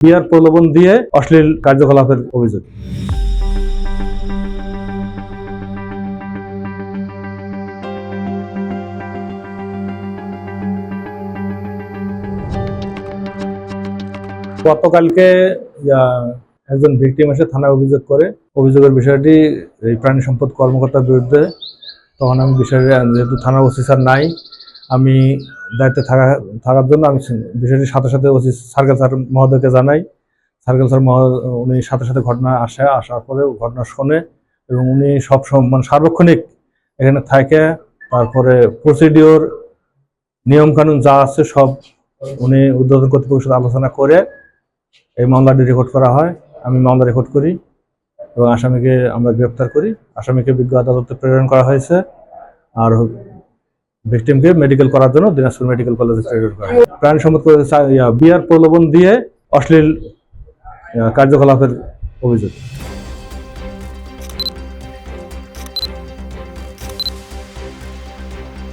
বিয়ার প্রলোভন দিয়ে অশ্লীল কার্যকলাপের অভিযোগ। গতকালকে একজন ভিকটিম এসে থানায় অভিযোগ করে, অভিযোগের বিষয়টি এই প্রাণী সম্পদ কর্মকর্তার বিরুদ্ধে। তখন আমি বিষয়টি, যেহেতু থানার ওসি স্যার নাই, আমি দায়িত্বে থাকার জন্য আমি বিষয়টি সাথে সাথে ওসি সার্কেল স্যার মহোদয়কে জানাই। সার্কেল স্যার উনি সাথে সাথে ঘটনা আসার পরে ঘটনা শোনে এবং উনি সব মানে সার্বক্ষণিক এখানে থাকে। তারপরে প্রসিডিওর নিয়মকানুন যা আছে সব উনি ঊর্ধ্বতন কর্তৃপক্ষের সাথে আলোচনা করে এই মামলাটি রেকর্ড করা হয়। আমি মামলা রেকর্ড করি এবং আসামিকে আমরা গ্রেপ্তার করি। আসামিকে বিজ্ঞ আদালতে প্রেরণ করা হয়েছে আর ভিকটিমকে মেডিকেল করার জন্য দিনাজপুর মেডিকেল কলেজে প্রেরণ করা হয়। প্রাণী সম্পদ বিয়ার প্রলোভন দিয়ে অশ্লীল কার্যকলাপের অভিযোগ।